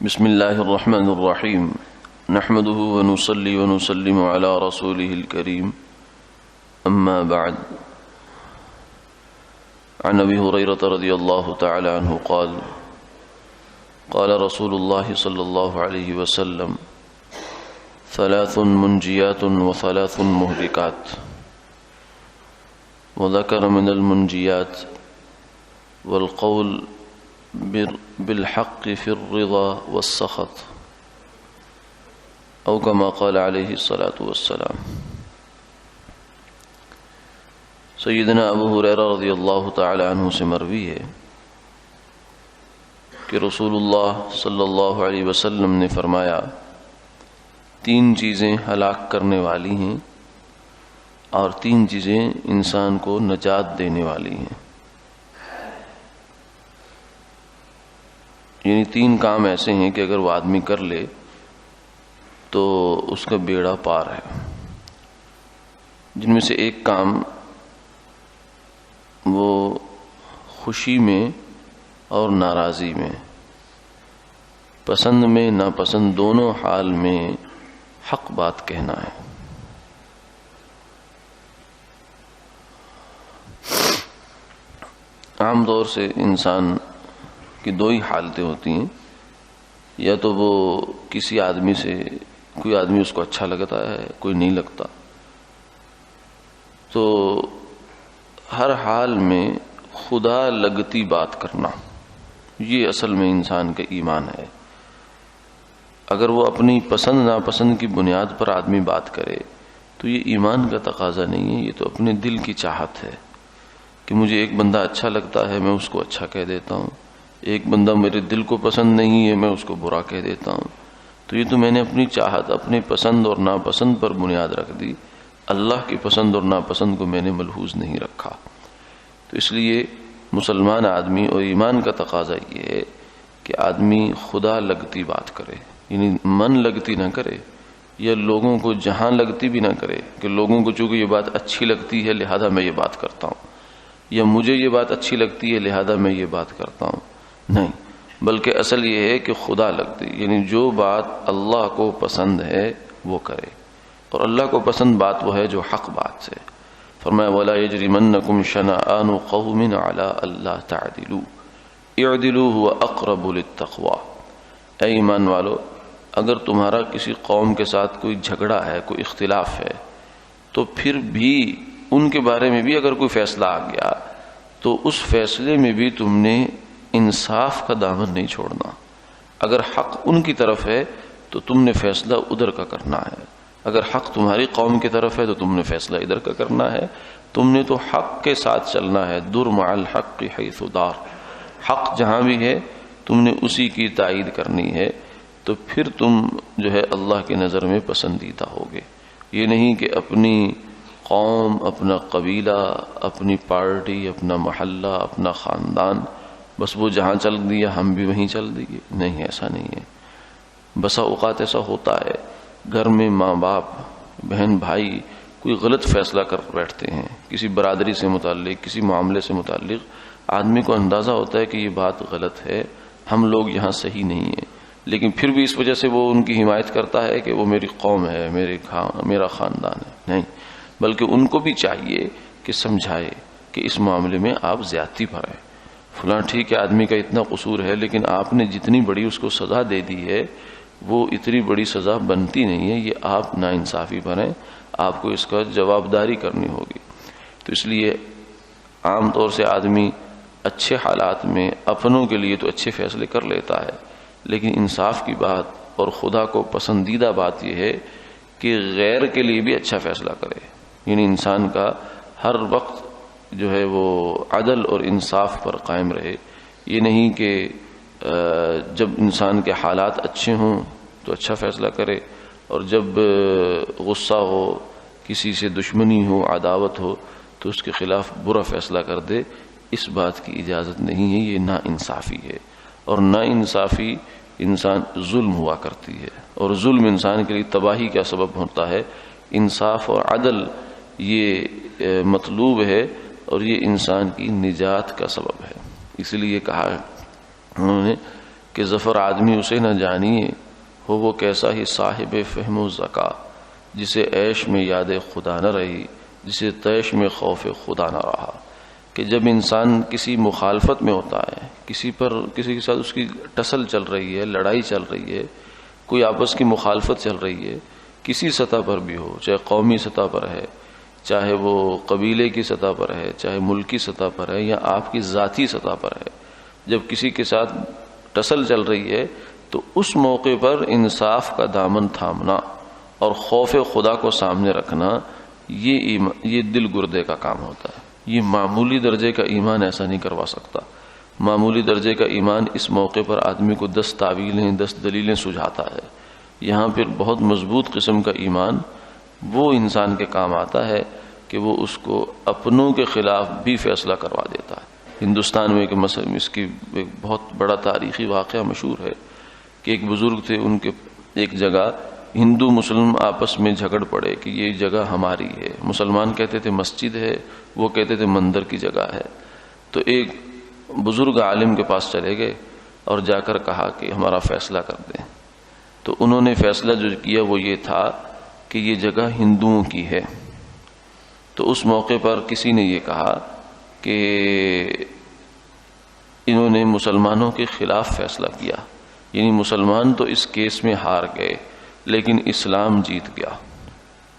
بسم الله الرحمن الرحيم نحمده ونصلي ونسلم على رسوله الكريم أما بعد عن أبي هريرة رضي الله تعالى عنه قال قال رسول الله صلى الله عليه وسلم ثلاث منجيات وثلاث مهلكات وذكر من المنجيات والقول بالحق في الرضا والسخط او كما قال عليه الصلاة والسلام۔ سیدنا ابو ہریرہ رضی اللہ تعالی عنہ سے مروی ہے کہ رسول اللہ صلی اللہ علیہ وسلم نے فرمایا، تین چیزیں ہلاک کرنے والی ہیں اور تین چیزیں انسان کو نجات دینے والی ہیں، یعنی تین کام ایسے ہیں کہ اگر وہ آدمی کر لے تو اس کا بیڑا پار ہے۔ جن میں سے ایک کام وہ خوشی میں اور ناراضی میں، پسند میں ناپسند دونوں حال میں حق بات کہنا ہے۔ عام طور سے انسان کی دو ہی حالتیں ہوتی ہیں، یا تو وہ کسی آدمی سے کوئی آدمی اس کو اچھا لگتا ہے، کوئی نہیں لگتا، تو ہر حال میں خدا لگتی بات کرنا، یہ اصل میں انسان کا ایمان ہے۔ اگر وہ اپنی پسند ناپسند کی بنیاد پر آدمی بات کرے تو یہ ایمان کا تقاضا نہیں ہے، یہ تو اپنے دل کی چاہت ہے کہ مجھے ایک بندہ اچھا لگتا ہے، میں اس کو اچھا کہہ دیتا ہوں، ایک بندہ میرے دل کو پسند نہیں ہے، میں اس کو برا کہہ دیتا ہوں۔ تو یہ تو میں نے اپنی چاہت، اپنی پسند اور ناپسند پر بنیاد رکھ دی، اللہ کی پسند اور ناپسند کو میں نے ملحوظ نہیں رکھا۔ تو اس لیے مسلمان آدمی اور ایمان کا تقاضا یہ ہے کہ آدمی خدا لگتی بات کرے، یعنی من لگتی نہ کرے، یا لوگوں کو جہاں لگتی بھی نہ کرے کہ لوگوں کو چونکہ یہ بات اچھی لگتی ہے لہذا میں یہ بات کرتا ہوں، یا مجھے یہ بات اچھی لگتی ہے لہذا میں یہ بات کرتا ہوں، نہیں، بلکہ اصل یہ ہے کہ خدا لگتی، یعنی جو بات اللہ کو پسند ہے وہ کرے، اور اللہ کو پسند بات وہ ہے جو حق بات سے۔ فرمایا وَلَا يَجْرِمَنَّكُمْ شَنَآنُ قَوْمٍ عَلَىٰ أَلَّا تَعْدِلُوا اعْدِلُوا هُوَ أَقْرَبُ لِلتَّقْوَىٰ۔ اے ایمان والو، اگر تمہارا کسی قوم کے ساتھ کوئی جھگڑا ہے، کوئی اختلاف ہے، تو پھر بھی ان کے بارے میں بھی اگر کوئی فیصلہ آ گیا تو اس فیصلے میں بھی تم نے انصاف کا دامن نہیں چھوڑنا۔ اگر حق ان کی طرف ہے تو تم نے فیصلہ ادھر کا کرنا ہے، اگر حق تمہاری قوم کی طرف ہے تو تم نے فیصلہ ادھر کا کرنا ہے۔ تم نے تو حق کے ساتھ چلنا ہے، در مع الحق حیث دار، حق جہاں بھی ہے تم نے اسی کی تائید کرنی ہے، تو پھر تم جو ہے اللہ کی نظر میں پسندیدہ ہوگے۔ یہ نہیں کہ اپنی قوم، اپنا قبیلہ، اپنی پارٹی، اپنا محلہ، اپنا خاندان، بس وہ جہاں چل دیا ہم بھی وہیں چل دیے، نہیں، ایسا نہیں ہے۔ بسا اوقات ایسا ہوتا ہے گھر میں ماں باپ، بہن بھائی کوئی غلط فیصلہ کر بیٹھتے ہیں کسی برادری سے متعلق، کسی معاملے سے متعلق، آدمی کو اندازہ ہوتا ہے کہ یہ بات غلط ہے، ہم لوگ یہاں صحیح نہیں ہیں، لیکن پھر بھی اس وجہ سے وہ ان کی حمایت کرتا ہے کہ وہ میری قوم ہے، میرا خاندان ہے، نہیں، بلکہ ان کو بھی چاہیے کہ سمجھائے کہ اس معاملے میں آپ زیادتی پر ہیں، فلاں ٹھیک ہے آدمی کا اتنا قصور ہے، لیکن آپ نے جتنی بڑی اس کو سزا دے دی ہے وہ اتنی بڑی سزا بنتی نہیں ہے، یہ آپ ناانصافی پر ہیں، آپ کو اس کا جوابداری کرنی ہوگی۔ تو اس لیے عام طور سے آدمی اچھے حالات میں اپنوں کے لیے تو اچھے فیصلے کر لیتا ہے، لیکن انصاف کی بات اور خدا کو پسندیدہ بات یہ ہے کہ غیر کے لیے بھی اچھا فیصلہ کرے، یعنی انسان کا ہر وقت جو ہے وہ عدل اور انصاف پر قائم رہے۔ یہ نہیں کہ جب انسان کے حالات اچھے ہوں تو اچھا فیصلہ کرے، اور جب غصہ ہو، کسی سے دشمنی ہو، عداوت ہو، تو اس کے خلاف برا فیصلہ کر دے، اس بات کی اجازت نہیں ہے، یہ نا انصافی ہے، اور نا انصافی انسان ظلم ہوا کرتی ہے، اور ظلم انسان کے لیے تباہی کا سبب ہوتا ہے۔ انصاف اور عدل یہ مطلوب ہے اور یہ انسان کی نجات کا سبب ہے۔ اسی لیے کہا انہوں نے کہ ظفر آدمی اسے نہ جانیے ہو وہ کیسا ہی صاحب فہم و ذکا، جسے عیش میں یاد خدا نہ رہی، جسے طیش میں خوف خدا نہ رہا۔ کہ جب انسان کسی مخالفت میں ہوتا ہے، کسی کے ساتھ اس کی ٹسل چل رہی ہے، لڑائی چل رہی ہے، کوئی آپس کی مخالفت چل رہی ہے، کسی سطح پر بھی ہو، چاہے قومی سطح پر ہے، چاہے وہ قبیلے کی سطح پر ہے، چاہے ملکی سطح پر ہے، یا آپ کی ذاتی سطح پر ہے، جب کسی کے ساتھ ٹسل چل رہی ہے تو اس موقع پر انصاف کا دامن تھامنا اور خوف خدا کو سامنے رکھنا، یہ دل گردے کا کام ہوتا ہے۔ یہ معمولی درجے کا ایمان ایسا نہیں کروا سکتا۔ معمولی درجے کا ایمان اس موقع پر آدمی کو 10 تعویلیں 10 دلیلیں سجھاتا ہے۔ یہاں پھر بہت مضبوط قسم کا ایمان وہ انسان کے کام آتا ہے کہ وہ اس کو اپنوں کے خلاف بھی فیصلہ کروا دیتا ہے۔ ہندوستان میں اس کی ایک بہت بڑا تاریخی واقعہ مشہور ہے کہ ایک بزرگ تھے، ان کے ایک جگہ ہندو مسلم آپس میں جھگڑ پڑے کہ یہ جگہ ہماری ہے۔ مسلمان کہتے تھے مسجد ہے، وہ کہتے تھے مندر کی جگہ ہے۔ تو ایک بزرگ عالم کے پاس چلے گئے اور جا کر کہا کہ ہمارا فیصلہ کر دیں۔ تو انہوں نے فیصلہ جو کیا وہ یہ تھا کہ یہ جگہ ہندوؤں کی ہے۔ تو اس موقع پر کسی نے یہ کہا کہ انہوں نے مسلمانوں کے خلاف فیصلہ کیا، یعنی مسلمان تو اس کیس میں ہار گئے لیکن اسلام جیت گیا،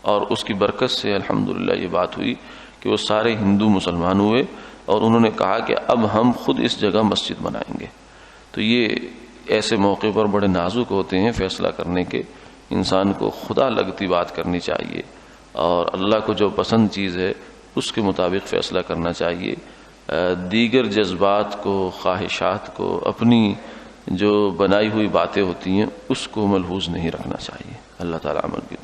اور اس کی برکت سے الحمدللہ یہ بات ہوئی کہ وہ سارے ہندو مسلمان ہوئے، اور انہوں نے کہا کہ اب ہم خود اس جگہ مسجد بنائیں گے۔ تو یہ ایسے موقع پر بڑے نازک ہوتے ہیں فیصلہ کرنے کے۔ انسان کو خدا لگتی بات کرنی چاہیے اور اللہ کو جو پسند چیز ہے اس کے مطابق فیصلہ کرنا چاہیے۔ دیگر جذبات کو، خواہشات کو، اپنی جو بنائی ہوئی باتیں ہوتی ہیں اس کو ملحوظ نہیں رکھنا چاہیے۔ اللہ تعالیٰ عمل کی